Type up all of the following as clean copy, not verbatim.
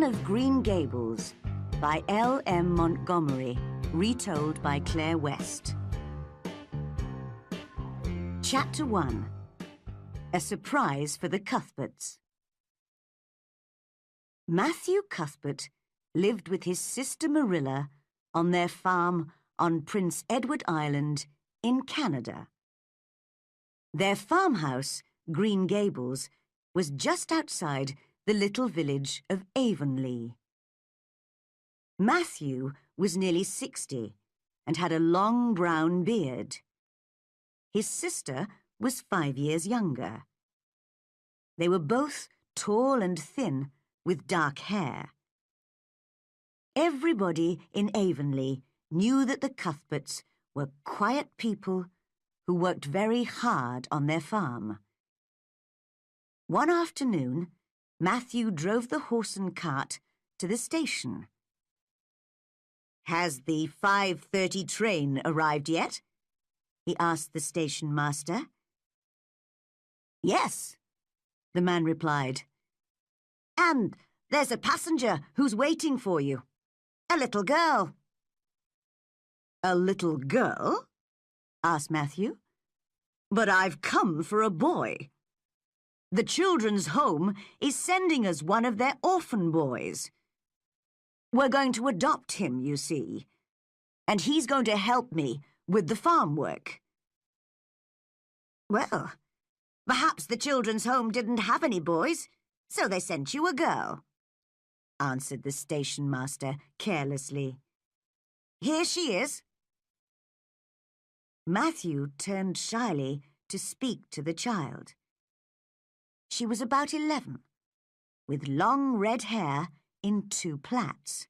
Anne of Green Gables by L.M. Montgomery, retold by Claire West. Chapter 1. A Surprise for the Cuthberts. Matthew Cuthbert lived with his sister Marilla on their farm on Prince Edward Island in Canada. Their farmhouse, Green Gables, was just outside the little village of Avonlea. Matthew was nearly 60 and had a long brown beard. His sister was 5 years younger. They were both tall and thin with dark hair. Everybody in Avonlea knew that the Cuthberts were quiet people who worked very hard on their farm. One afternoon, Matthew drove the horse and cart to the station. "Has the 5:30 train arrived yet?" he asked the station master. "Yes," the man replied. "And there's a passenger who's waiting for you. A little girl." "A little girl?" asked Matthew. "But I've come for a boy. The children's home is sending us one of their orphan boys. We're going to adopt him, you see, and he's going to help me with the farm work." "Well, perhaps the children's home didn't have any boys, so they sent you a girl," answered the station master carelessly. "Here she is." Matthew turned shyly to speak to the child. She was about 11, with long red hair in 2 plaits.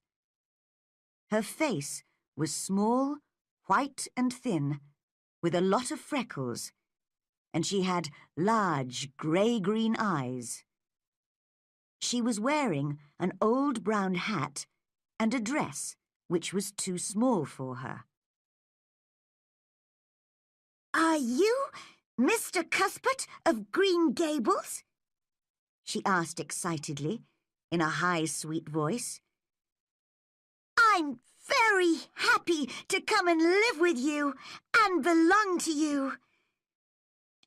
Her face was small, white and thin, with a lot of freckles, and she had large grey-green eyes. She was wearing an old brown hat and a dress which was too small for her. "Are you Mr. Cuthbert of Green Gables?" she asked excitedly, in a high, sweet voice. "I'm very happy to come and live with you and belong to you.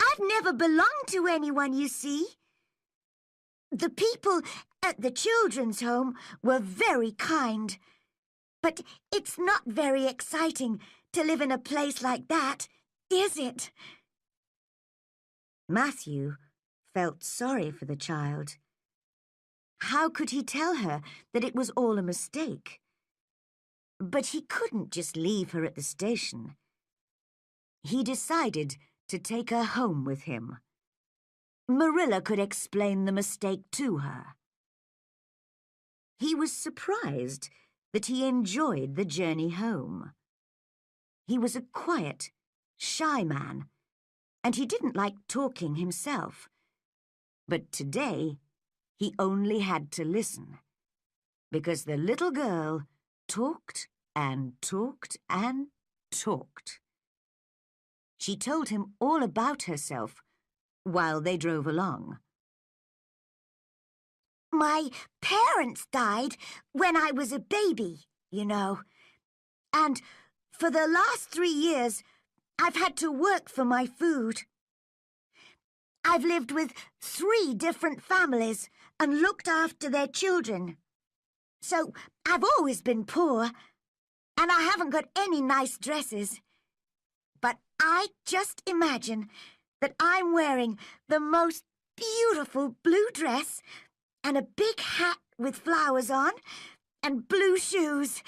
I've never belonged to anyone, you see. The people at the children's home were very kind, but it's not very exciting to live in a place like that, is it?" Matthew felt sorry for the child. How could he tell her that it was all a mistake? But he couldn't just leave her at the station. He decided to take her home with him. Marilla could explain the mistake to her. He was surprised that he enjoyed the journey home. He was a quiet, shy man, and he didn't like talking himself. But today, he only had to listen, because the little girl talked and talked and talked. She told him all about herself while they drove along. "My parents died when I was a baby, you know, and for the last 3 years, I've had to work for my food. I've lived with 3 different families and looked after their children. So I've always been poor, and I haven't got any nice dresses. But I just imagine that I'm wearing the most beautiful blue dress and a big hat with flowers on and blue shoes,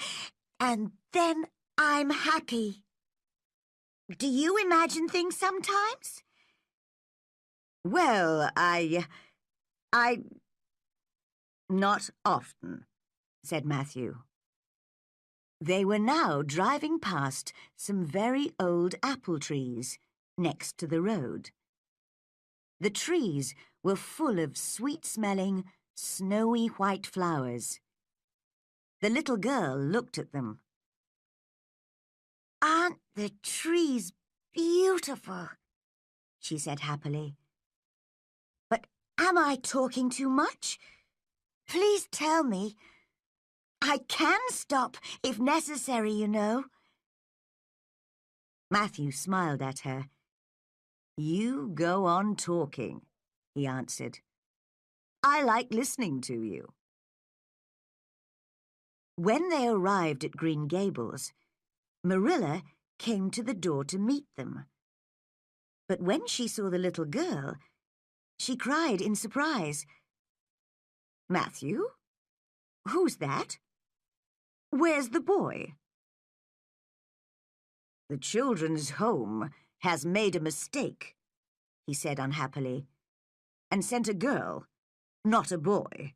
and then I'm happy. Do you imagine things sometimes?" "Well, not often," said Matthew. They were now driving past some very old apple trees next to the road. The trees were full of sweet-smelling, snowy white flowers. The little girl looked at them. "Aren't the trees beautiful?" she said happily. "But am I talking too much? Please tell me. I can stop if necessary, you know. Matthew smiled at her. You go on talking, he answered. I like listening to you. When they arrived at Green Gables, Marilla came to the door to meet them. But when she saw the little girl, she cried in surprise. Matthew? Who's that? Where's the boy? The children's home has made a mistake, he said unhappily, and sent a girl, not a boy.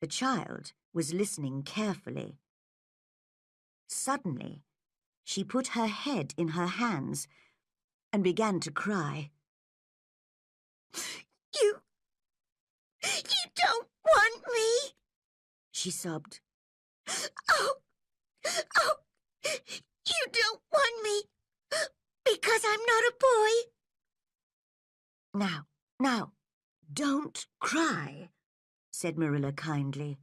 The child was listening carefully. Suddenly, she put her head in her hands and began to cry. You don't want me, she sobbed. Oh, you don't want me because I'm not a boy. Now, don't cry, said Marilla kindly.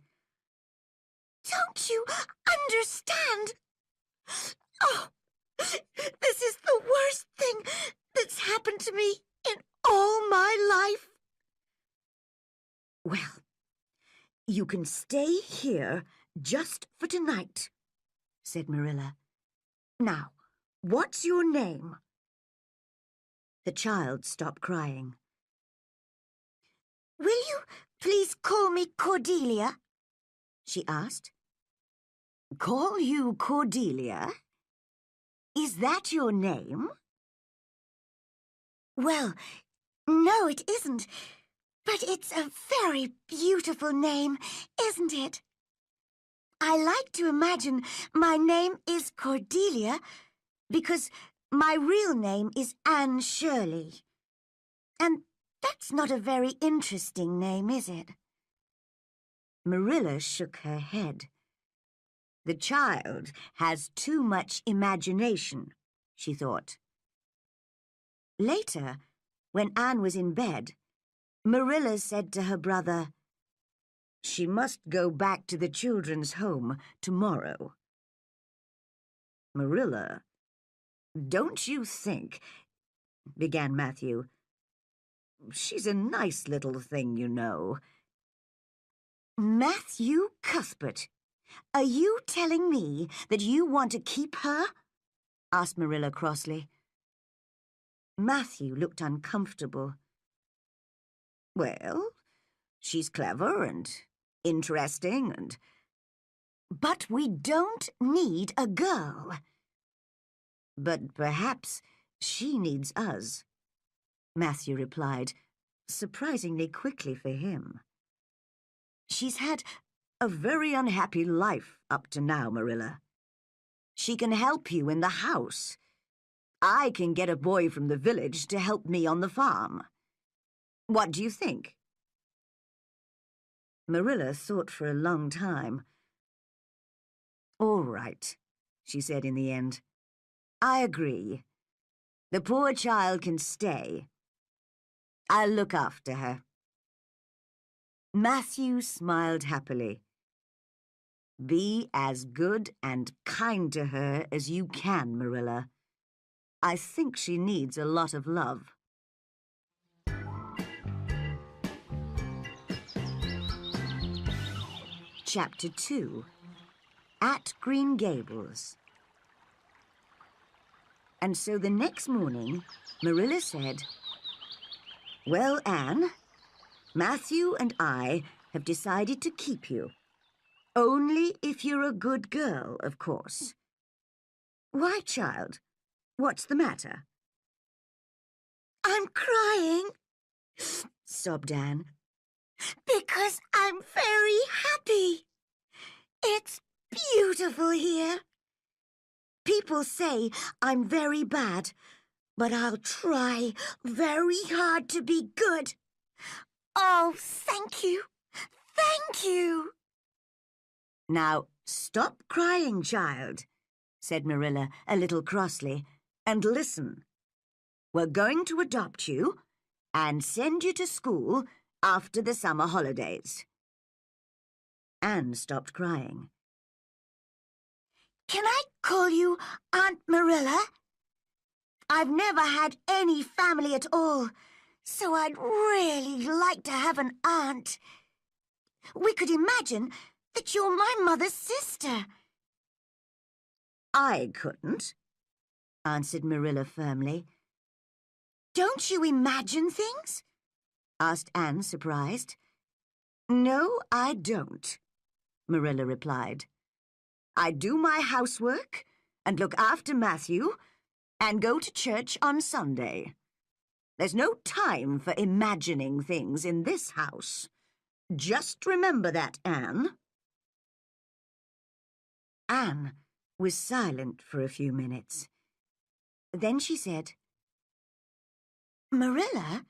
Don't you understand? Oh, this is the worst thing that's happened to me in all my life. Well, you can stay here just for tonight, said Marilla. Now, what's your name? The child stopped crying. Will you please call me Cordelia? She asked. Call you Cordelia? Is that your name? Well, no, it isn't. But it's a very beautiful name, isn't it? I like to imagine my name is Cordelia because my real name is Anne Shirley. And that's not a very interesting name, is it? Marilla shook her head. The child has too much imagination, she thought. Later, when Anne was in bed, Marilla said to her brother, She must go back to the children's home tomorrow. Marilla, don't you think, began Matthew. She's a nice little thing, you know. Matthew Cuthbert, are you telling me that you want to keep her? Asked Marilla crossly. Matthew looked uncomfortable. Well, she's clever and interesting and... But we don't need a girl. But perhaps she needs us, Matthew replied, surprisingly quickly for him. She's had a very unhappy life up to now, Marilla. She can help you in the house. I can get a boy from the village to help me on the farm. What do you think? Marilla thought for a long time. All right, she said in the end. I agree. The poor child can stay. I'll look after her. Matthew smiled happily. Be as good and kind to her as you can, Marilla. I think she needs a lot of love. Chapter 2. At Green Gables. And so the next morning, Marilla said, Well, Anne, Matthew and I have decided to keep you. Only if you're a good girl, of course. Why, child? What's the matter? I'm crying, sobbed Anne, because I'm very happy. It's beautiful here. People say I'm very bad, but I'll try very hard to be good. Oh, thank you. Thank you. Now, stop crying, child, said Marilla a little crossly, and listen. We're going to adopt you and send you to school after the summer holidays. Anne stopped crying. "Can I call you Aunt Marilla? I've never had any family at all, so I'd really like to have an aunt. We could imagine that you're my mother's sister." "I couldn't," answered Marilla firmly. "Don't you imagine things?" asked Anne, surprised. "No, I don't," Marilla replied. "I do my housework and look after Matthew and go to church on Sunday. There's no time for imagining things in this house. Just remember that, Anne." Anne was silent for a few minutes. Then she said, "Marilla,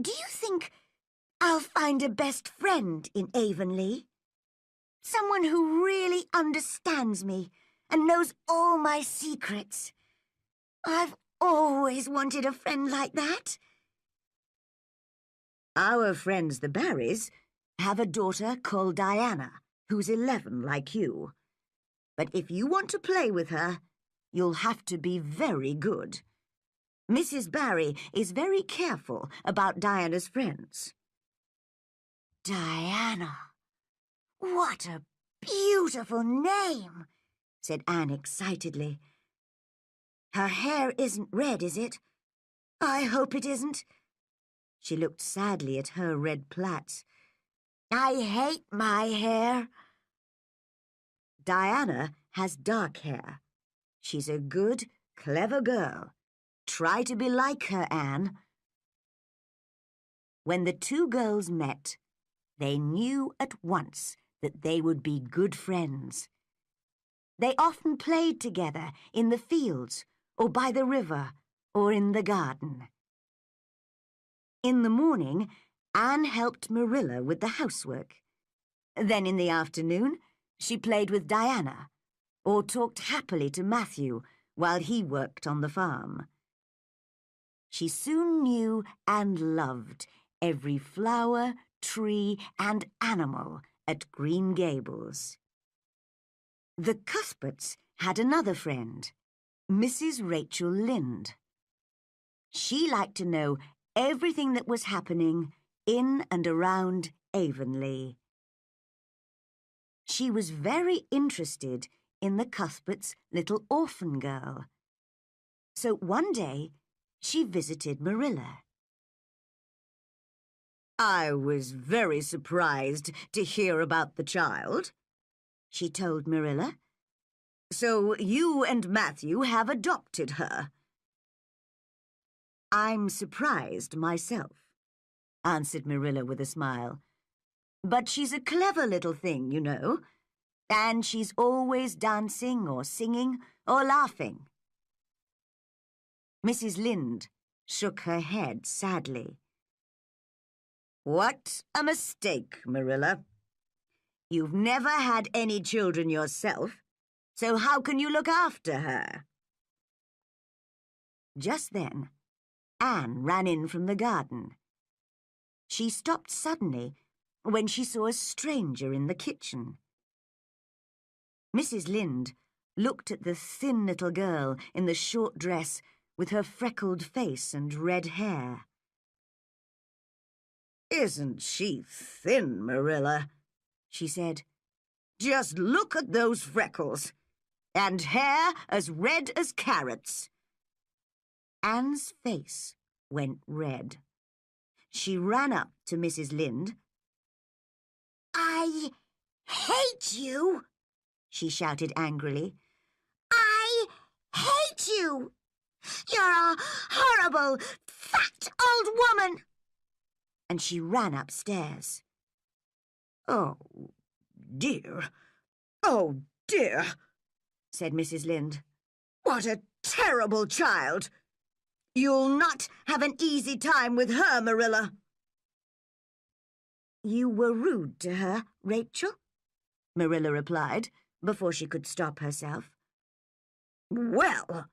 do you think I'll find a best friend in Avonlea? Someone who really understands me and knows all my secrets. I've always wanted a friend like that." "Our friends, the Barrys, have a daughter called Diana, who's 11 like you. But if you want to play with her, you'll have to be very good. Mrs. Barry is very careful about Diana's friends." "Diana! What a beautiful name," said Anne excitedly. "Her hair isn't red, is it? I hope it isn't." She looked sadly at her red plaits. "I hate my hair." "Diana has dark hair. She's a good, clever girl. Try to be like her, Anne." When the two girls met, they knew at once that they would be good friends. They often played together in the fields or by the river or in the garden. In the morning, Anne helped Marilla with the housework. Then in the afternoon, she played with Diana or talked happily to Matthew while he worked on the farm. She soon knew and loved every flower, tree, and animal at Green Gables. The Cuthberts had another friend, Mrs. Rachel Lynde. She liked to know everything that was happening in and around Avonlea. She was very interested in the Cuthberts' little orphan girl. So one day, she visited Marilla. "I was very surprised to hear about the child," she told Marilla. "So you and Matthew have adopted her." "I'm surprised myself," answered Marilla with a smile. "But she's a clever little thing, you know, and she's always dancing or singing or laughing." Mrs. Lynde shook her head sadly. "What a mistake, Marilla. You've never had any children yourself, so how can you look after her?" Just then, Anne ran in from the garden. She stopped suddenly when she saw a stranger in the kitchen. Mrs. Lynde looked at the thin little girl in the short dress with her freckled face and red hair. "Isn't she thin, Marilla?" she said. "Just look at those freckles, and hair as red as carrots." Anne's face went red. She ran up to Mrs. Lynde. "I hate you!" she shouted angrily. "I hate you! You're a horrible, fat old woman!" And she ran upstairs. "Oh, dear, oh, dear," said Mrs. Lynde. "What a terrible child! You'll not have an easy time with her, Marilla." "You were rude to her, Rachel?" Marilla replied, before she could stop herself. "Well,"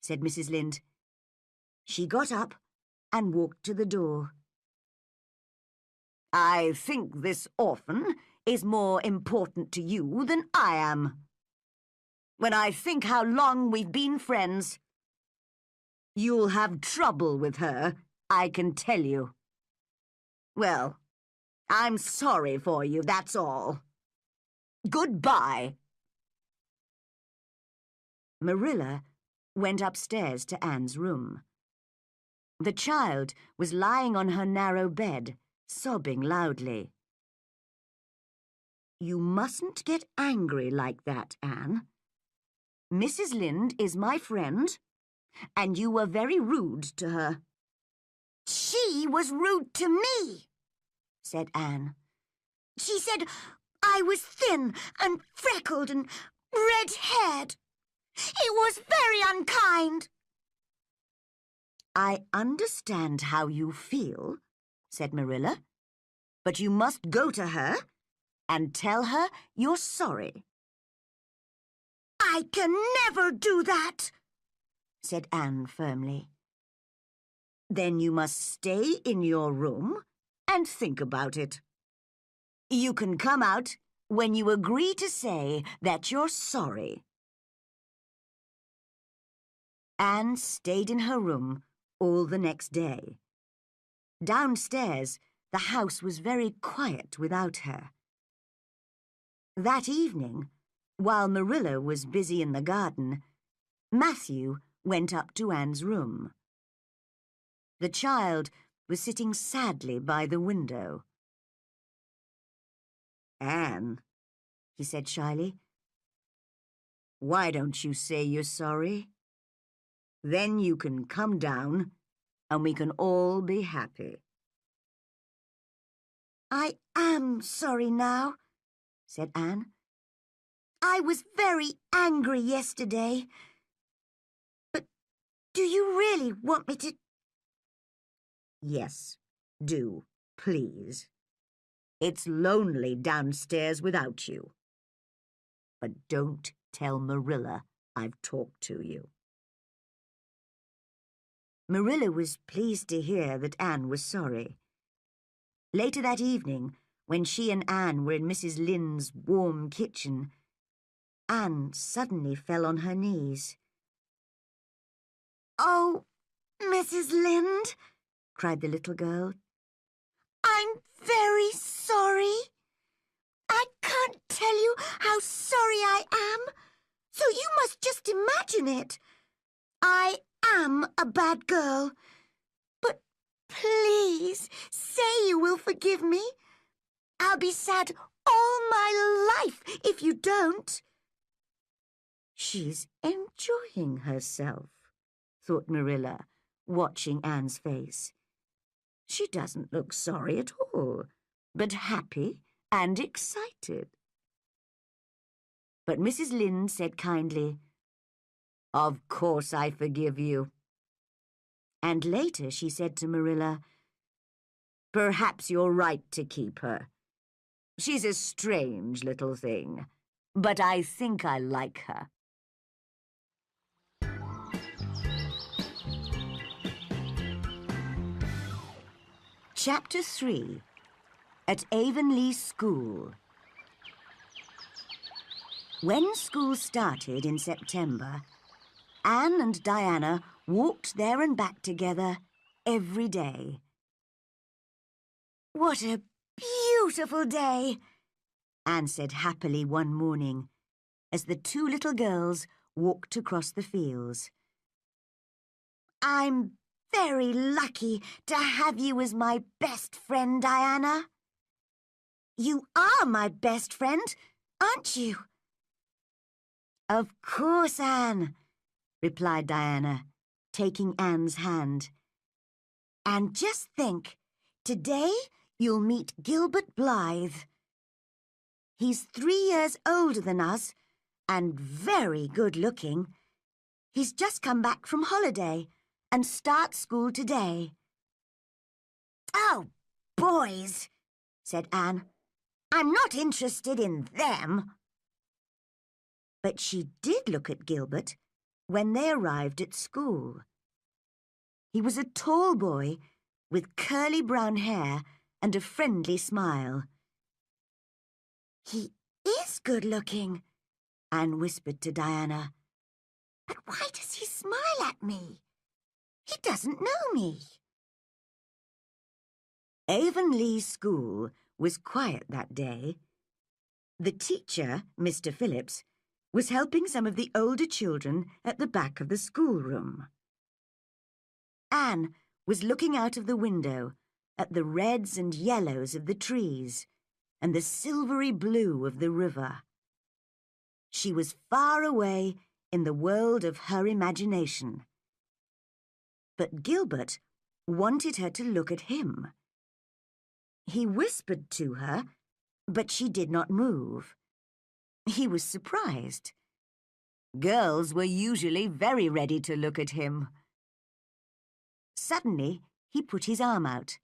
said Mrs. Lynde. She got up and walked to the door. I think this orphan is more important to you than I am. When I think how long we've been friends, you'll have trouble with her, I can tell you. Well, I'm sorry for you, that's all. Goodbye. Marilla went upstairs to Anne's room. The child was lying on her narrow bed, sobbing loudly. You mustn't get angry like that, Anne. Mrs. Lynde is my friend, and you were very rude to her. She was rude to me, said Anne. She said I was thin and freckled and red-haired. It was very unkind. I understand how you feel, said Marilla, but you must go to her and tell her you're sorry. I can never do that, said Anne firmly. Then you must stay in your room and think about it. You can come out when you agree to say that you're sorry. Anne stayed in her room all the next day. Downstairs, the house was very quiet without her. That evening, while Marilla was busy in the garden, Matthew went up to Anne's room. The child was sitting sadly by the window. Anne, he said shyly, why don't you say you're sorry? Then you can come down and we can all be happy. I am sorry now, said Anne. I was very angry yesterday. But do you really want me to? Yes, do, please. It's lonely downstairs without you. But don't tell Marilla I've talked to you. Marilla was pleased to hear that Anne was sorry. Later that evening, when she and Anne were in Mrs. Lynde's warm kitchen, Anne suddenly fell on her knees. Oh, Mrs. Lynde, cried the little girl. I'm very sorry. I can't tell you how sorry I am, so you must just imagine it. I am a bad girl, but please say you will forgive me. I'll be sad all my life if you don't. She's enjoying herself, thought Marilla, watching Anne's face. She doesn't look sorry at all, but happy and excited. But Mrs. Lynde said kindly, Of course I forgive you. And later she said to Marilla, Perhaps you're right to keep her. She's a strange little thing, but I think I like her. Chapter 3. At Avonlea School. When school started in September, Anne and Diana walked there and back together every day. What a beautiful day, Anne said happily one morning as the two little girls walked across the fields. I'm very lucky to have you as my best friend, Diana. You are my best friend, aren't you? Of course, Anne, replied Diana, taking Anne's hand. And just think, today you'll meet Gilbert Blythe. He's 3 years older than us and very good-looking. He's just come back from holiday and starts school today. Oh, boys, said Anne. I'm not interested in them. But she did look at Gilbert when they arrived at school. He was a tall boy with curly brown hair and a friendly smile. "He is good-looking," Anne whispered to Diana. "But why does he smile at me? He doesn't know me." Avonlea School was quiet that day. The teacher, Mr. Phillips, was helping some of the older children at the back of the schoolroom. Anne was looking out of the window at the reds and yellows of the trees and the silvery blue of the river. She was far away in the world of her imagination. But Gilbert wanted her to look at him. He whispered to her, but she did not move. He was surprised. Girls were usually very ready to look at him. Suddenly, he put his arm out,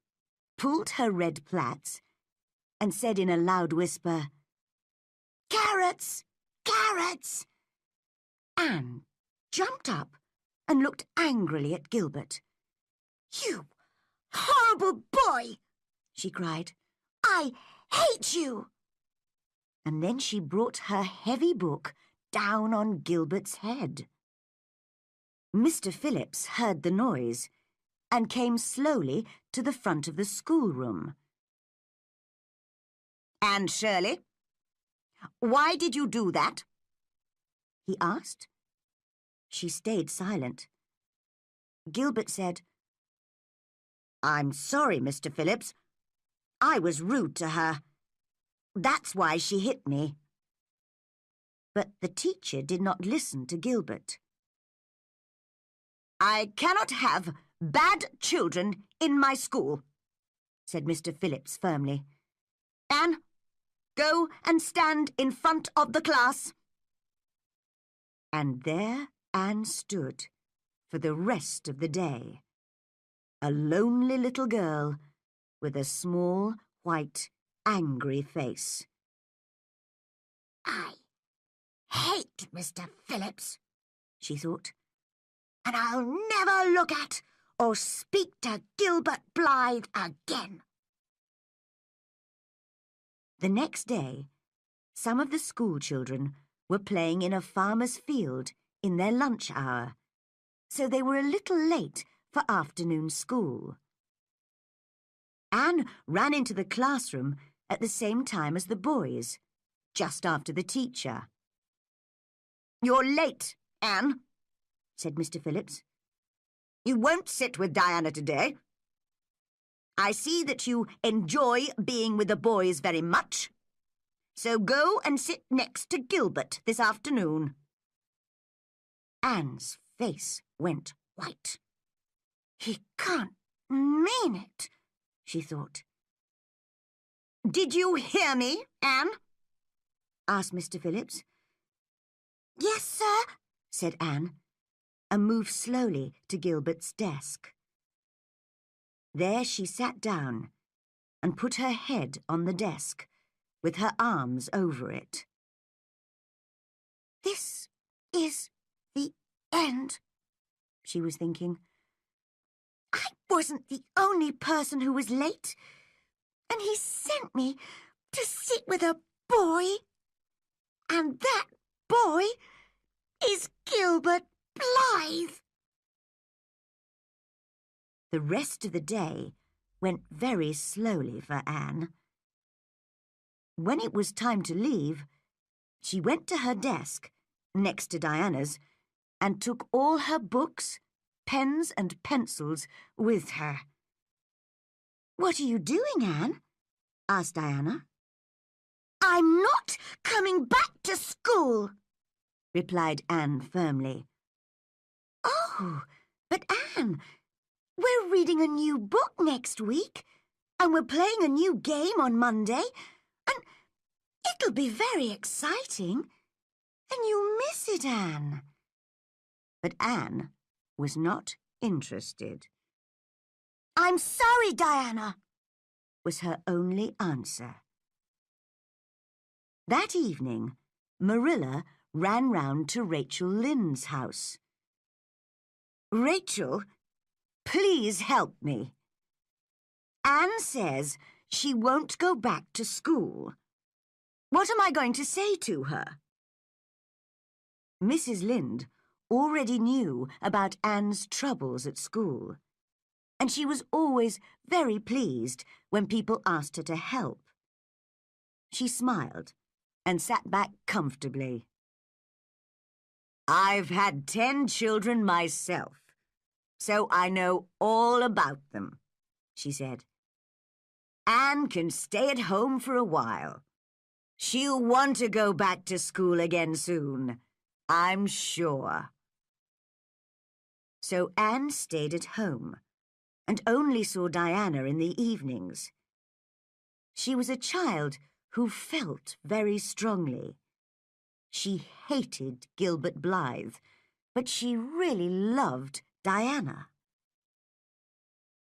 pulled her red plaits, and said in a loud whisper, "Carrots! Carrots!" Anne jumped up and looked angrily at Gilbert. "You horrible boy!" she cried. "I hate you!" And then she brought her heavy book down on Gilbert's head. Mr. Phillips heard the noise and came slowly to the front of the schoolroom. "And Shirley, why did you do that?" he asked. She stayed silent. Gilbert said, "I'm sorry, Mr. Phillips. I was rude to her. That's why she hit me." But the teacher did not listen to Gilbert. "I cannot have bad children in my school," said Mr. Phillips firmly. "Anne, go and stand in front of the class." And there Anne stood for the rest of the day, a lonely little girl with a small, white, angry face. "I hate Mr. Phillips," she thought, "and I'll never look at or speak to Gilbert Blythe again." The next day, some of the school children were playing in a farmer's field in their lunch hour, so they were a little late for afternoon school. Anne ran into the classroom at the same time as the boys, just after the teacher. "You're late, Anne," said Mr. Phillips. "You won't sit with Diana today. I see that you enjoy being with the boys very much, so go and sit next to Gilbert this afternoon." Anne's face went white. "He can't mean it," she thought. "Did you hear me, Anne?" asked Mr. Phillips. "Yes, sir," said Anne, and moved slowly to Gilbert's desk. There she sat down and put her head on the desk, with her arms over it. "This is the end," she was thinking. "I wasn't the only person who was late, and he sent me to sit with a boy, and that boy is Gilbert Blythe." The rest of the day went very slowly for Anne. When it was time to leave, she went to her desk, next to Diana's, and took all her books, pens and pencils with her. "What are you doing, Anne?" asked Diana. "I'm not coming back to school," replied Anne firmly. "Oh, but Anne, we're reading a new book next week, and we're playing a new game on Monday, and it'll be very exciting, and you'll miss it, Anne." But Anne was not interested. "I'm sorry, Diana," was her only answer. That evening, Marilla ran round to Rachel Lynde's house. "Rachel, please help me. Anne says she won't go back to school. What am I going to say to her?" Mrs. Lynde already knew about Anne's troubles at school, and she was always very pleased when people asked her to help. She smiled and sat back comfortably. "I've had 10 children myself, so I know all about them," she said. "Anne can stay at home for a while. She'll want to go back to school again soon, I'm sure." So Anne stayed at home and only saw Diana in the evenings. She was a child who felt very strongly. She hated Gilbert Blythe, but she really loved Diana.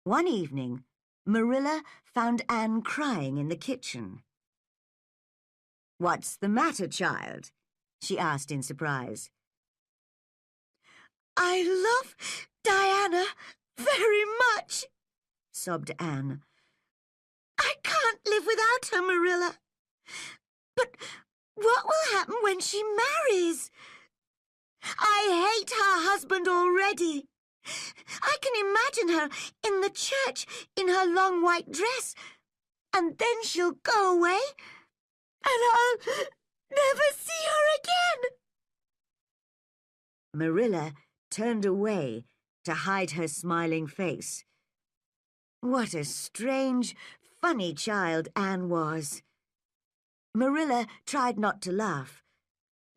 One evening, Marilla found Anne crying in the kitchen. "What's the matter, child?" she asked in surprise. "I love Diana very much," sobbed Anne. "I can't live without her, Marilla. But what will happen when she marries? I hate her husband already. I can imagine her in the church in her long white dress, and then she'll go away, and I'll never see her again." Marilla turned away to hide her smiling face. What a strange, funny child Anne was. Marilla tried not to laugh,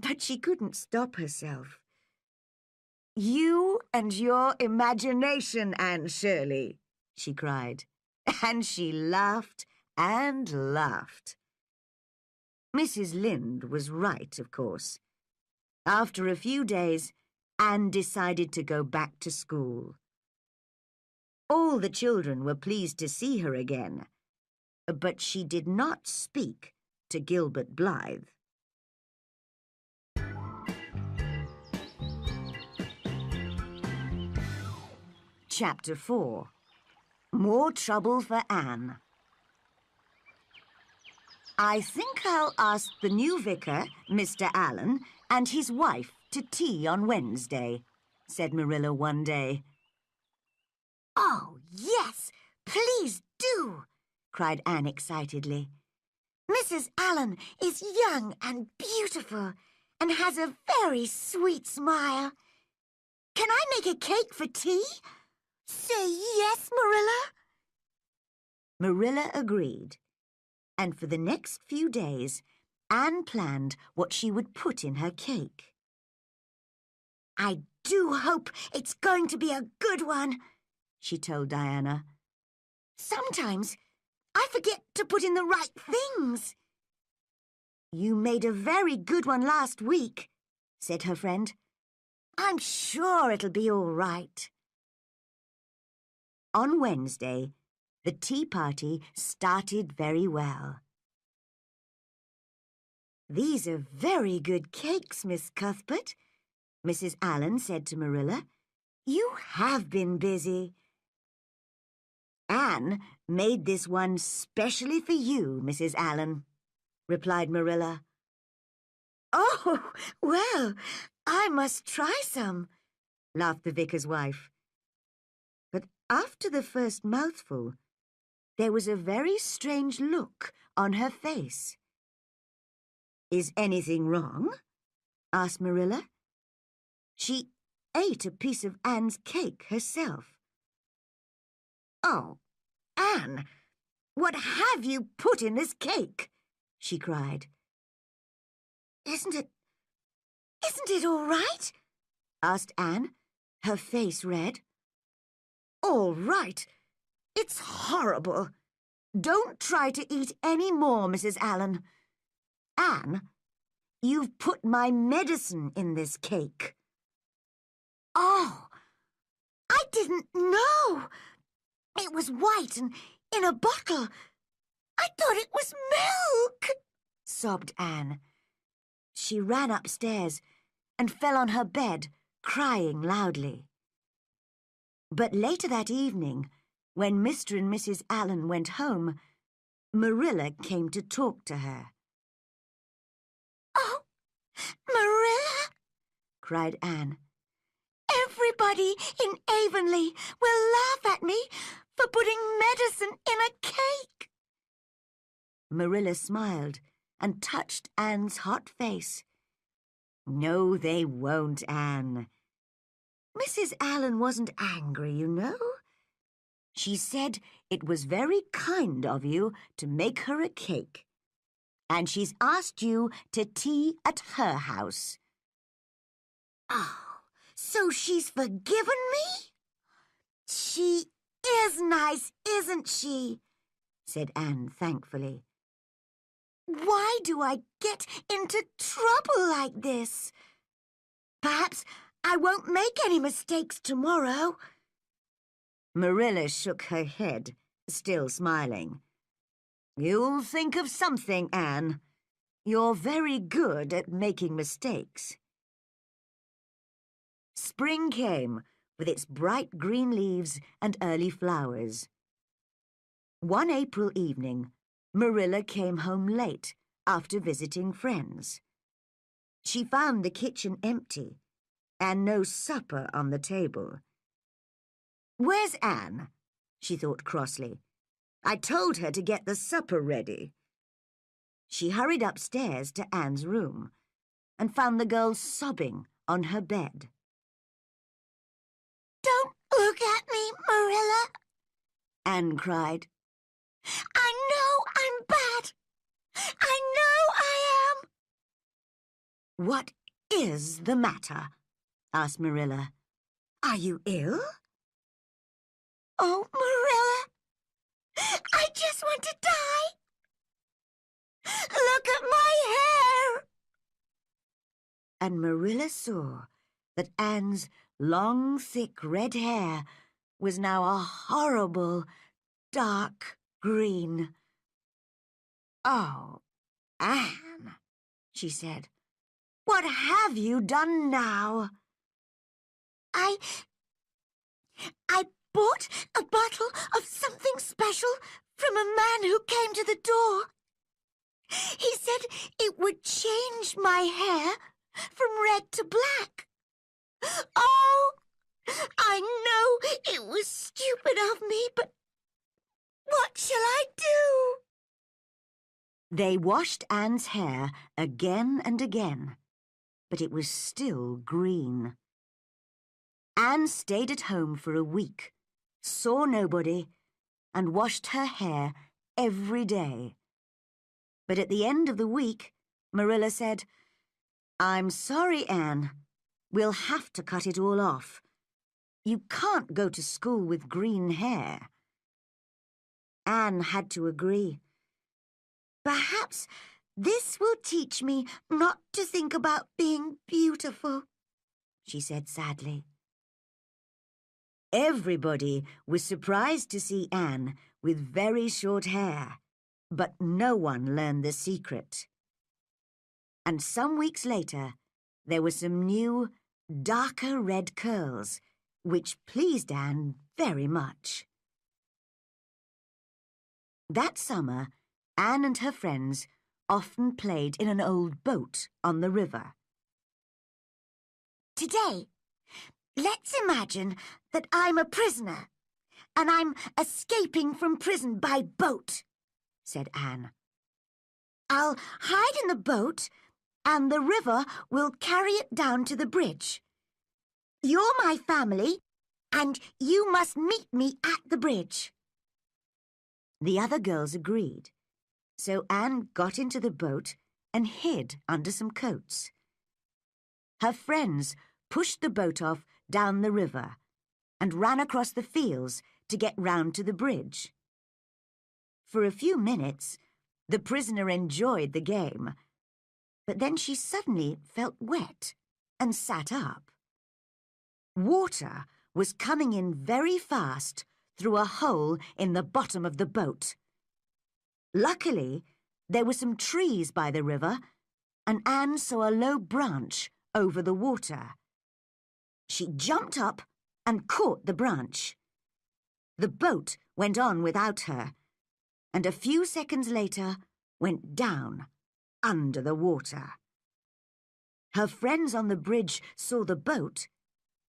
but she couldn't stop herself. "You and your imagination, Anne Shirley," she cried, and she laughed and laughed. Mrs. Lynde was right, of course. After a few days, Anne decided to go back to school. All the children were pleased to see her again, but she did not speak to Gilbert Blythe. Chapter 4. More Trouble for Anne. "I think I'll ask the new vicar, Mr. Allen, and his wife to tea on Wednesday," said Marilla one day. "Oh, yes, please do," cried Anne excitedly. "Mrs. Allen is young and beautiful and has a very sweet smile. Can I make a cake for tea? Say yes, Marilla." Marilla agreed, and for the next few days, Anne planned what she would put in her cake. "I do hope it's going to be a good one," she told Diana. "Sometimes I forget to put in the right things." "You made a very good one last week," said her friend. "I'm sure it'll be all right." On Wednesday, the tea party started very well. "These are very good cakes, Miss Cuthbert," Mrs. Allen said to Marilla. "You have been busy." "Anne made this one specially for you, Mrs. Allen," replied Marilla. "Oh, well, I must try some," laughed the vicar's wife. But after the first mouthful, there was a very strange look on her face. "Is anything wrong?" asked Marilla. She ate a piece of Anne's cake herself. "Oh, Anne, what have you put in this cake?" she cried. Isn't it all right?" asked Anne, her face red. "All right? It's horrible. Don't try to eat any more, Mrs. Allen. Anne, you've put my medicine in this cake." "Oh, I didn't know. It was white and in a bottle. I thought it was milk," sobbed Anne. She ran upstairs and fell on her bed, crying loudly. But later that evening, when Mr. and Mrs. Allen went home, Marilla came to talk to her. "Oh, Marilla," cried Anne. "everybody in Avonlea will laugh at me for putting medicine in a cake." Marilla smiled and touched Anne's hot face. "No, they won't, Anne. Mrs. Allen wasn't angry, you know. She said it was very kind of you to make her a cake. And she's asked you to tea at her house." "Oh, so she's forgiven me? She is nice, isn't she?" said Anne thankfully. "Why do I get into trouble like this? Perhaps I won't make any mistakes tomorrow." Marilla shook her head, still smiling. "You'll think of something, Anne. You're very good at making mistakes." Spring came with its bright green leaves and early flowers. One April evening, Marilla came home late after visiting friends. She found the kitchen empty and no supper on the table. "Where's Anne?" she thought crossly. "I told her to get the supper ready." She hurried upstairs to Anne's room and found the girl sobbing on her bed. "Don't look at me, Marilla," Anne cried. "I know I'm bad. I know I am." "What is the matter?" asked Marilla. "Are you ill?" "Oh, Marilla, I just want to die. Look at my hair." And Marilla saw that Anne's long, thick red hair was now a horrible, dark green. "Oh, Anne," she said, "what have you done now?" I bought a bottle of something special from a man who came to the door. He said it would change my hair from red to black. Oh, I know it was stupid of me, but what shall I do?" They washed Anne's hair again and again, but it was still green. Anne stayed at home for a week, saw nobody, and washed her hair every day. But at the end of the week, Marilla said, "I'm sorry, Anne. We'll have to cut it all off. You can't go to school with green hair." Anne had to agree. "Perhaps this will teach me not to think about being beautiful," she said sadly. Everybody was surprised to see Anne with very short hair, but no one learned the secret. And some weeks later, there were some new, darker red curls, which pleased Anne very much. That summer, Anne and her friends often played in an old boat on the river. "Today, let's imagine that I'm a prisoner, and I'm escaping from prison by boat," said Anne. "I'll hide in the boat, and the river will carry it down to the bridge. You're my family, and you must meet me at the bridge." The other girls agreed, so Anne got into the boat and hid under some coats. Her friends pushed the boat off down the river and ran across the fields to get round to the bridge. For a few minutes, the prisoner enjoyed the game, but then she suddenly felt wet and sat up. Water was coming in very fast through a hole in the bottom of the boat. Luckily, there were some trees by the river, and Anne saw a low branch over the water. She jumped up and caught the branch. The boat went on without her, and a few seconds later went down under the water. Her friends on the bridge saw the boat,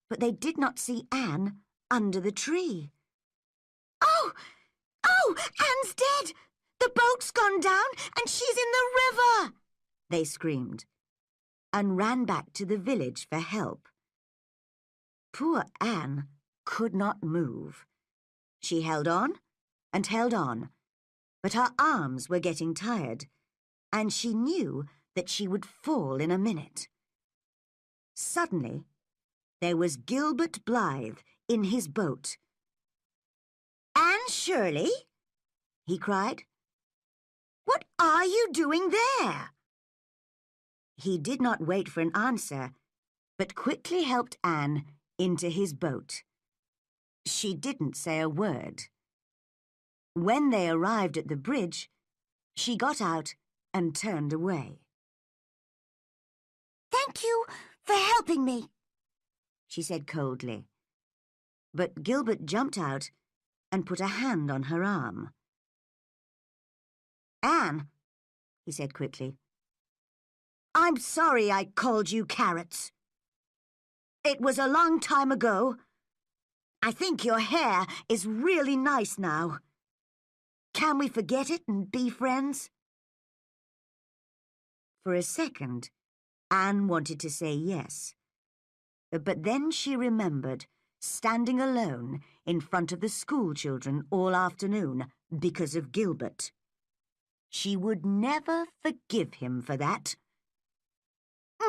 but they did not see Anne under the tree. Oh! Oh! Anne's dead! The boat's gone down and she's in the river! They screamed, and ran back to the village for help. Poor Anne could not move. She held on and held on, but her arms were getting tired, and she knew that she would fall in a minute. Suddenly, there was Gilbert Blythe in his boat. Anne Shirley? He cried. What are you doing there? He did not wait for an answer, but quickly helped Anne into his boat. She didn't say a word. When they arrived at the bridge, she got out and turned away. Thank you for helping me, she said coldly. But Gilbert jumped out and put a hand on her arm. Anne, he said quickly, I'm sorry I called you carrots. It was a long time ago. I think your hair is really nice now. Can we forget it and be friends? For a second, Anne wanted to say yes. But then she remembered standing alone in front of the school children all afternoon because of Gilbert. She would never forgive him for that.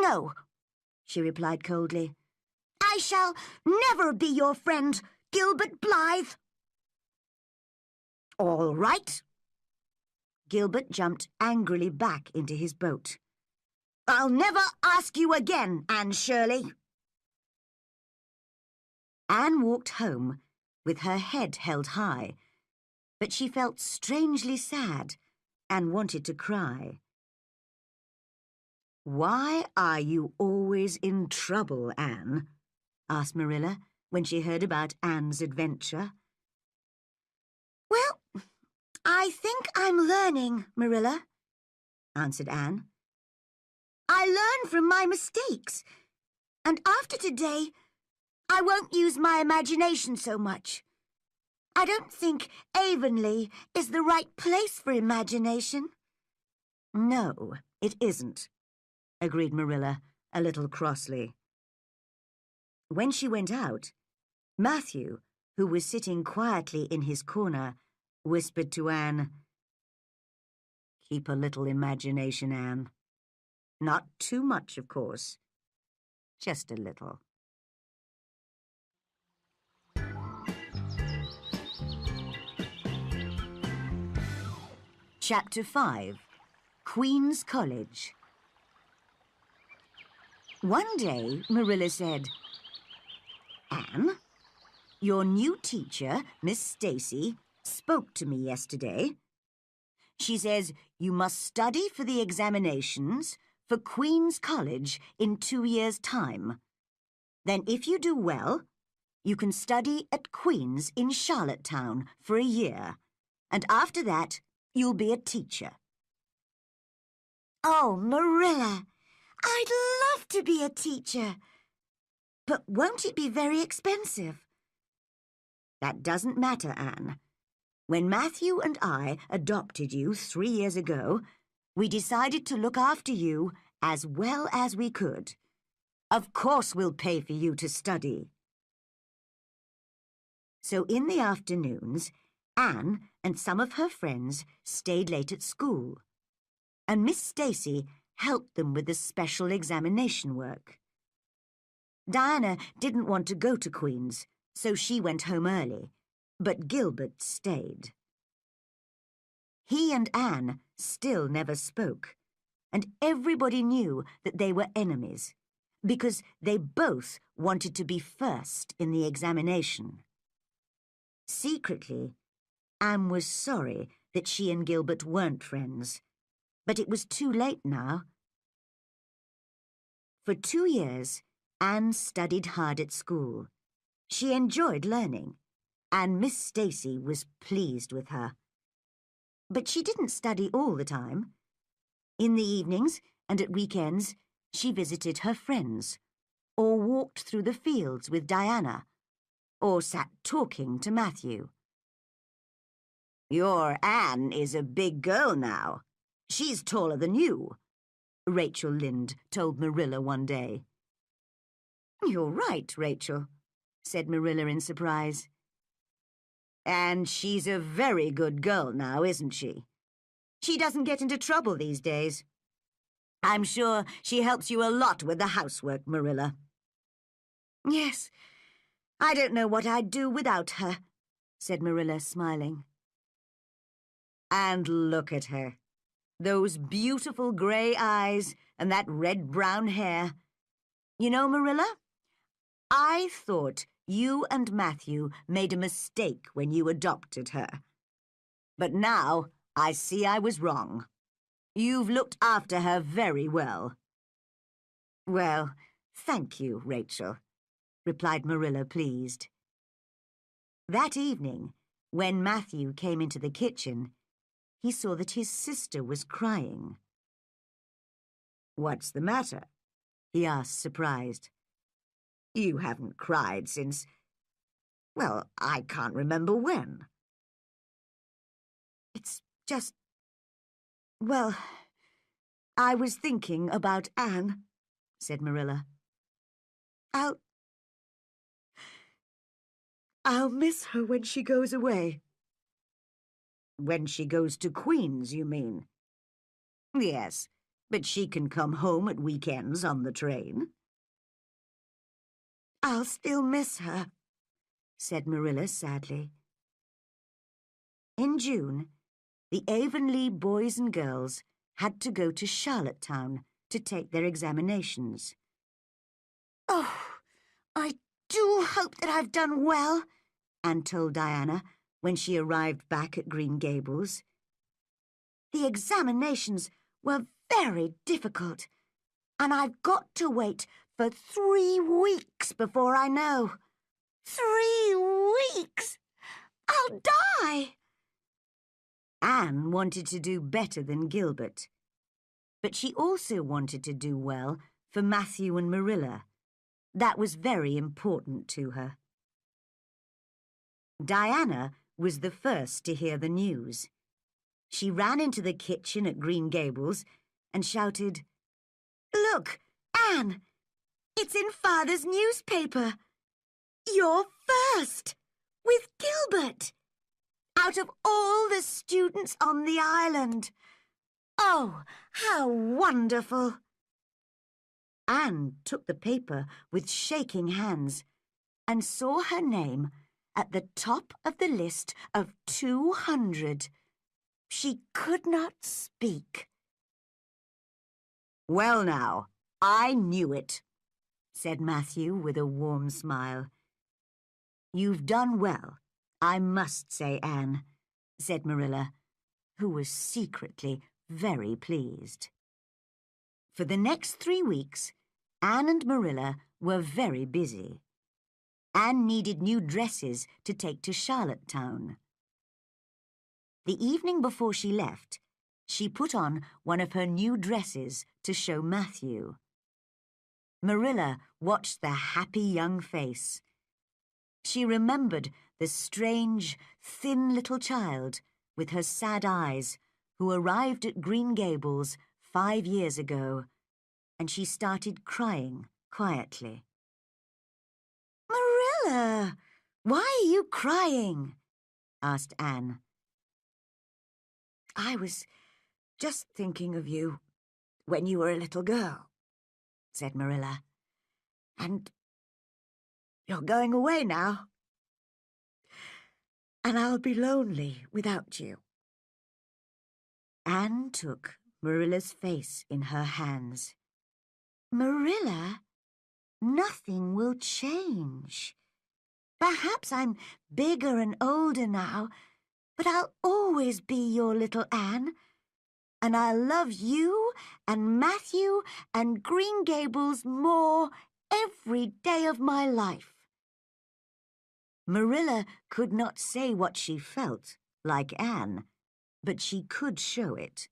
No, she replied coldly. I shall never be your friend, Gilbert Blythe. All right. Gilbert jumped angrily back into his boat. I'll never ask you again, Anne Shirley. Anne walked home with her head held high, but she felt strangely sad and wanted to cry. Why are you always in trouble, Anne? Asked Marilla when she heard about Anne's adventure. Well, I think I'm learning, Marilla, answered Anne. I learn from my mistakes, and after today, I won't use my imagination so much. I don't think Avonlea is the right place for imagination. No, it isn't, agreed Marilla a little crossly. When she went out, Matthew, who was sitting quietly in his corner, whispered to Anne, Keep a little imagination, Anne. Not too much, of course. Just a little. Chapter 5. Queen's College. One day, Marilla said, Anne, your new teacher, Miss Stacy, spoke to me yesterday. She says you must study for the examinations for Queen's College in 2 years' time. Then if you do well, you can study at Queen's in Charlottetown for a year, and after that, you'll be a teacher. Oh, Marilla, I'd love to be a teacher. But won't it be very expensive? That doesn't matter, Anne. When Matthew and I adopted you 3 years ago, we decided to look after you as well as we could. Of course we'll pay for you to study. So in the afternoons, Anne and some of her friends stayed late at school, and Miss Stacy helped them with the special examination work. Diana didn't want to go to Queen's, so she went home early, but Gilbert stayed. He and Anne still never spoke, and everybody knew that they were enemies, because they both wanted to be first in the examination. Secretly, Anne was sorry that she and Gilbert weren't friends, but it was too late now. For 2 years, Anne studied hard at school. She enjoyed learning, and Miss Stacy was pleased with her. But she didn't study all the time. In the evenings and at weekends, she visited her friends, or walked through the fields with Diana, or sat talking to Matthew. "Your Anne is a big girl now. She's taller than you," Rachel Lynde told Marilla one day. "You're right, Rachel," said Marilla in surprise. "And she's a very good girl now, isn't she? She doesn't get into trouble these days. I'm sure she helps you a lot with the housework, Marilla." "Yes, I don't know what I'd do without her," said Marilla, smiling. "And look at her. Those beautiful grey eyes and that red-brown hair. You know, Marilla, I thought you and Matthew made a mistake when you adopted her. But now I see I was wrong. You've looked after her very well." "Well, thank you, Rachel," replied Marilla, pleased. That evening, when Matthew came into the kitchen, he saw that his sister was crying. "What's the matter?" he asked, surprised. "You haven't cried since, well, I can't remember when." "It's just, well, I was thinking about Anne," said Marilla. I'll miss her when she goes away." "When she goes to Queen's, you mean?" "Yes, but she can come home at weekends on the train." "I'll still miss her," said Marilla sadly. In June, the Avonlea boys and girls had to go to Charlottetown to take their examinations. "Oh, I do hope that I've done well," Anne told Diana when she arrived back at Green Gables. "The examinations were very difficult, and I've got to wait for 3 weeks before I know. 3 weeks! I'll die!" Anne wanted to do better than Gilbert, but she also wanted to do well for Matthew and Marilla. That was very important to her. Diana was the first to hear the news. She ran into the kitchen at Green Gables and shouted, "Look, Anne! It's in Father's newspaper! You're first! With Gilbert! Out of all the students on the island! Oh, how wonderful!" Anne took the paper with shaking hands and saw her name at the top of the list of 200. She could not speak. "Well now, I knew it," said Matthew with a warm smile. "You've done well, I must say, Anne," said Marilla, who was secretly very pleased. For the next 3 weeks, Anne and Marilla were very busy. Anne needed new dresses to take to Charlottetown. The evening before she left, she put on one of her new dresses to show Matthew. Marilla watched the happy young face. She remembered the strange, thin little child with her sad eyes who arrived at Green Gables 5 years ago, and she started crying quietly. "Marilla, why are you crying?" asked Anne. "I was just thinking of you when you were a little girl," said Marilla. "And you're going away now. And I'll be lonely without you." Anne took Marilla's face in her hands. "Marilla, nothing will change. Perhaps I'm bigger and older now, but I'll always be your little Anne, and I'll love you and Matthew and Green Gables more every day of my life." Marilla could not say what she felt, like Anne, but she could show it.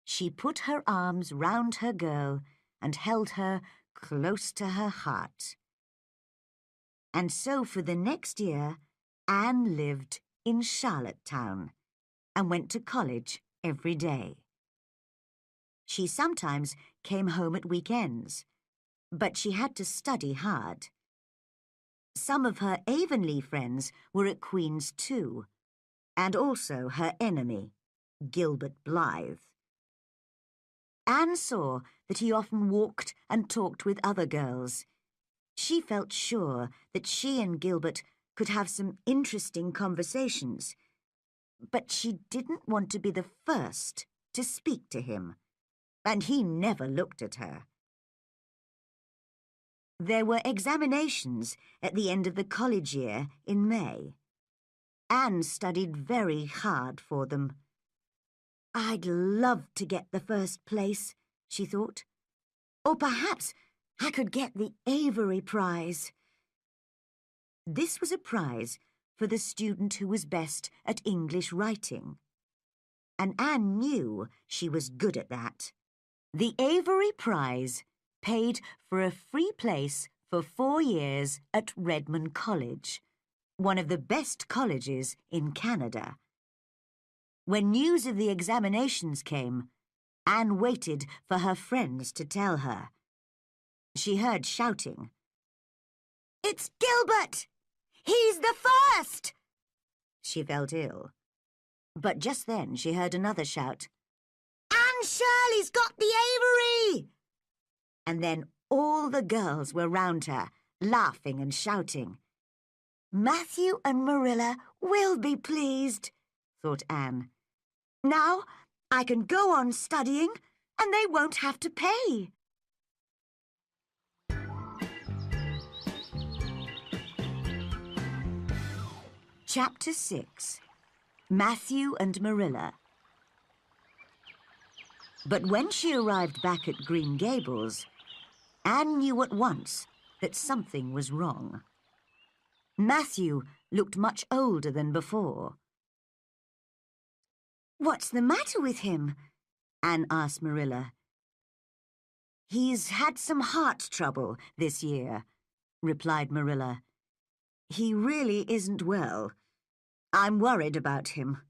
She put her arms round her girl and held her close to her heart. And so for the next year, Anne lived in Charlottetown and went to college every day. She sometimes came home at weekends, but she had to study hard. Some of her Avonlea friends were at Queen's too, and also her enemy, Gilbert Blythe. Anne saw that he often walked and talked with other girls. She felt sure that she and Gilbert could have some interesting conversations, but she didn't want to be the first to speak to him, and he never looked at her. There were examinations at the end of the college year in May. Anne studied very hard for them. I'd love to get the first place, she thought. Or perhaps I could get the Avery Prize. This was a prize for the student who was best at English writing. And Anne knew she was good at that. The Avery Prize paid for a free place for 4 years at Redmond College, one of the best colleges in Canada. When news of the examinations came, Anne waited for her friends to tell her. She heard shouting. "It's Gilbert! He's the first!" She felt ill. But just then she heard another shout. "Anne Shirley's got the Avery!" And then all the girls were round her, laughing and shouting. Matthew and Marilla will be pleased, thought Anne. Now I can go on studying and they won't have to pay. Chapter 6. Matthew and Marilla. But when she arrived back at Green Gables, Anne knew at once that something was wrong. Matthew looked much older than before. "What's the matter with him?" Anne asked Marilla. "He's had some heart trouble this year," replied Marilla. "He really isn't well. I'm worried about him."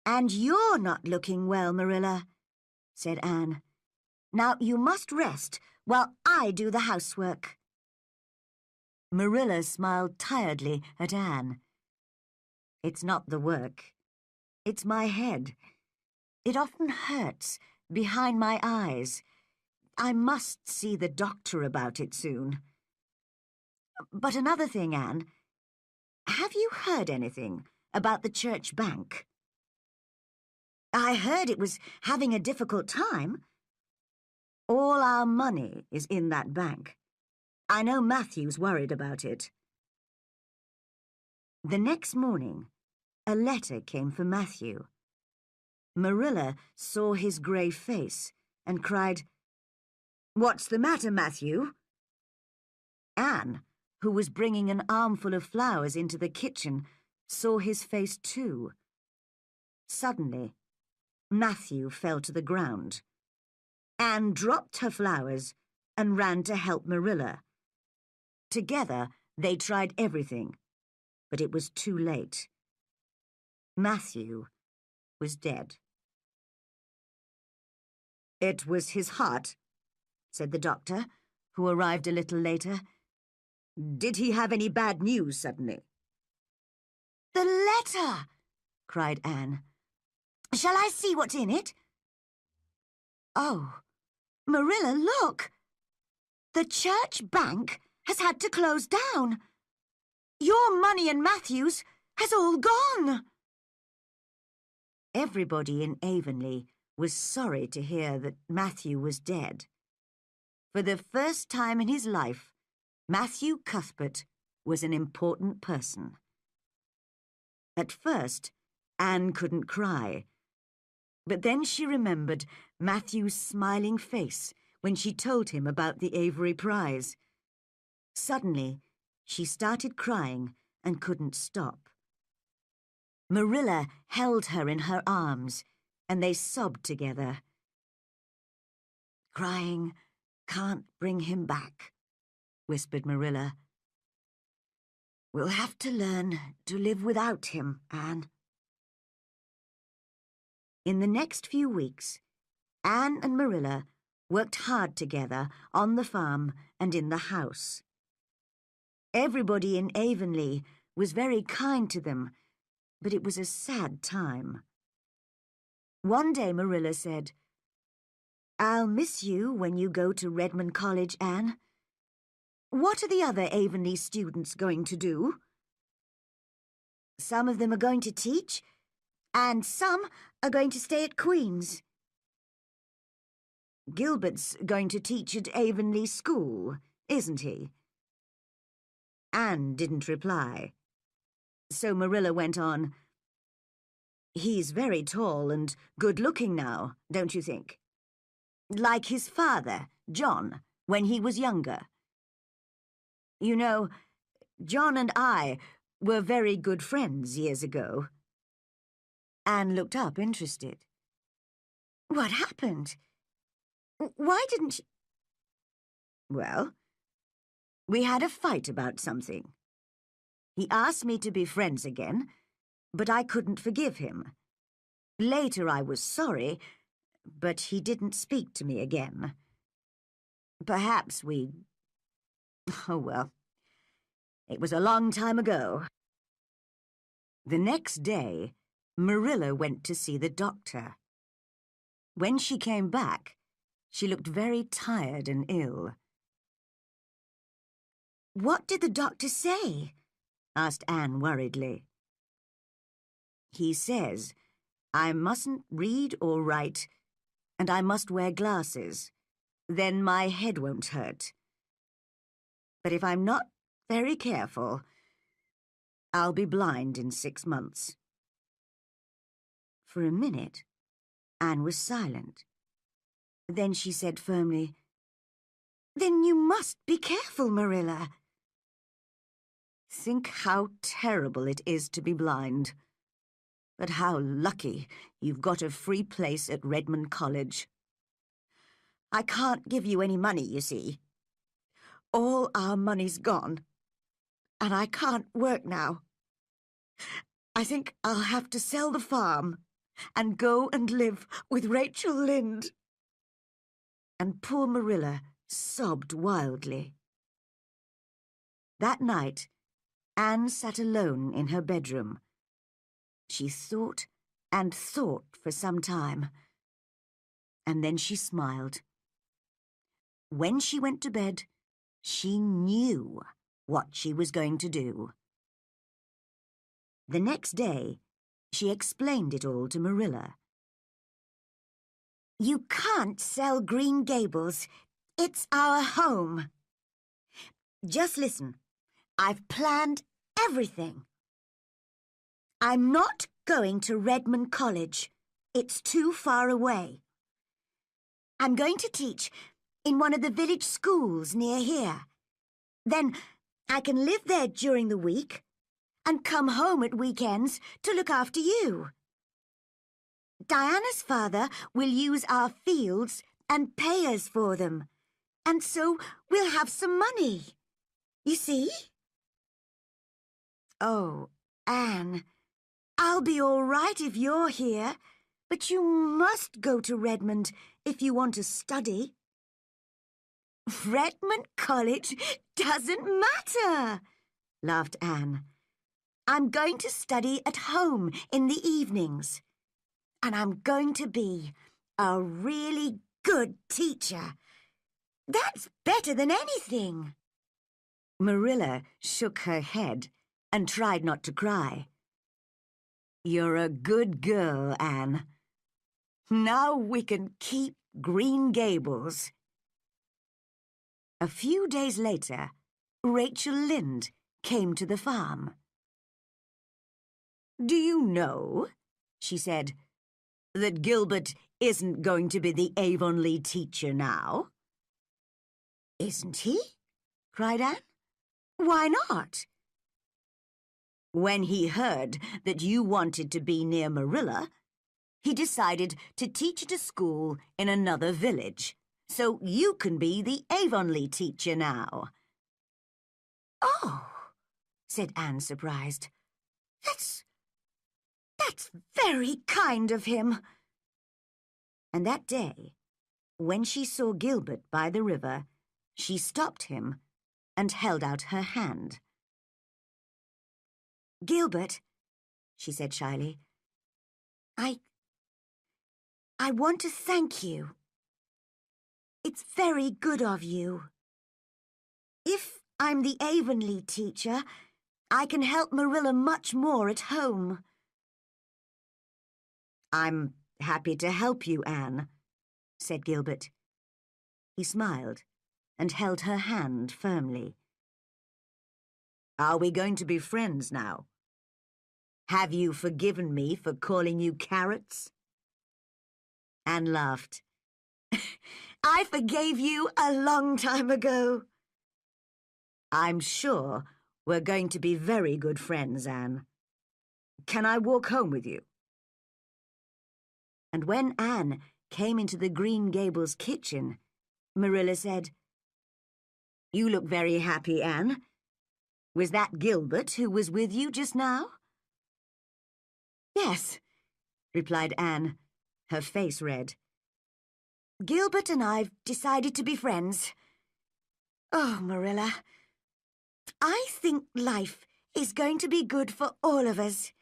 "And you're not looking well, Marilla," said Anne. "Now you must rest while I do the housework." Marilla smiled tiredly at Anne. "It's not the work. It's my head. It often hurts behind my eyes. I must see the doctor about it soon. But another thing, Anne. Have you heard anything about the church bank?" "I heard it was having a difficult time." "All our money is in that bank. I know Matthew's worried about it." The next morning, a letter came for Matthew. Marilla saw his grey face and cried, "What's the matter, Matthew?" Anne, who was bringing an armful of flowers into the kitchen, saw his face too. Suddenly, Matthew fell to the ground. Anne dropped her flowers and ran to help Marilla. Together, they tried everything, but it was too late. Matthew was dead. "It was his heart," said the doctor, who arrived a little later. "Did he have any bad news suddenly?" "The letter!" cried Anne. "Shall I see what's in it?" "Oh, Marilla, look! The church bank has had to close down. Your money and Matthew's has all gone." Everybody in Avonlea was sorry to hear that Matthew was dead. For the first time in his life, Matthew Cuthbert was an important person. At first, Anne couldn't cry, but then she remembered Matthew's smiling face when she told him about the Avery Prize. Suddenly, she started crying and couldn't stop. Marilla held her in her arms, and they sobbed together. "Crying can't bring him back," whispered Marilla. "We'll have to learn to live without him, Anne." In the next few weeks, Anne and Marilla worked hard together on the farm and in the house. Everybody in Avonlea was very kind to them, but it was a sad time. One day Marilla said, "I'll miss you when you go to Redmond College, Anne. What are the other Avonlea students going to do?" "Some of them are going to teach, and some are going to stay at Queen's." "Gilbert's going to teach at Avonlea School, isn't he?" Anne didn't reply. So Marilla went on, "He's very tall and good-looking now, don't you think? Like his father, John, when he was younger. You know, John and I were very good friends years ago." Anne looked up, interested. "What happened? Why didn't you—" "Well, we had a fight about something. He asked me to be friends again, but I couldn't forgive him. Later I was sorry, but he didn't speak to me again. Perhaps we... Oh, well, it was a long time ago." The next day, Marilla went to see the doctor. When she came back, she looked very tired and ill. "What did the doctor say?" asked Anne worriedly. "He says I mustn't read or write, and I must wear glasses. Then my head won't hurt. But if I'm not very careful, I'll be blind in 6 months." For a minute, Anne was silent. Then she said firmly, "Then you must be careful, Marilla." "Think how terrible it is to be blind. But how lucky you've got a free place at Redmond College. I can't give you any money, you see. All our money's gone, and I can't work now. I think I'll have to sell the farm and go and live with Rachel Lynde." And poor Marilla sobbed wildly. That night, Anne sat alone in her bedroom. She thought and thought for some time, and then she smiled. When she went to bed, she knew what she was going to do. The next day, she explained it all to Marilla. "You can't sell Green Gables. It's our home. Just listen. I've planned everything. I'm not going to Redmond College. It's too far away. I'm going to teach in one of the village schools near here. Then I can live there during the week and come home at weekends to look after you. Diana's father will use our fields and pay us for them, and so we'll have some money. You see?" "Oh, Anne, I'll be all right if you're here, but you must go to Redmond if you want to study." "Redmond College doesn't matter," laughed Anne. "I'm going to study at home in the evenings, and I'm going to be a really good teacher. That's better than anything." Marilla shook her head and tried not to cry. "You're a good girl, Anne. Now we can keep Green Gables." A few days later, Rachel Lynde came to the farm. "Do you know," she said, "that Gilbert isn't going to be the Avonlea teacher now?" "Isn't he?" cried Anne. "Why not?" When he heard that you wanted to be near Marilla, he decided to teach at a school in another village, so you can be the Avonlea teacher now. Oh, said Anne, surprised. That's very kind of him. And that day, when she saw Gilbert by the river, she stopped him and held out her hand. Gilbert, she said shyly, I want to thank you. It's very good of you. If I'm the Avonlea teacher, I can help Marilla much more at home. I'm happy to help you, Anne, said Gilbert. He smiled and held her hand firmly. Are we going to be friends now? Have you forgiven me for calling you carrots? Anne laughed. I forgave you a long time ago. I'm sure we're going to be very good friends, Anne. Can I walk home with you? And when Anne came into the Green Gables kitchen, Marilla said, You look very happy, Anne. Was that Gilbert who was with you just now? Yes, replied Anne, her face red. Gilbert and I've decided to be friends. Oh, Marilla, I think life is going to be good for all of us.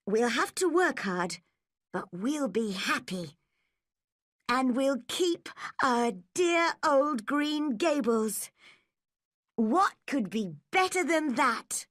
We'll have to work hard, but we'll be happy. And we'll keep our dear old Green Gables. What could be better than that?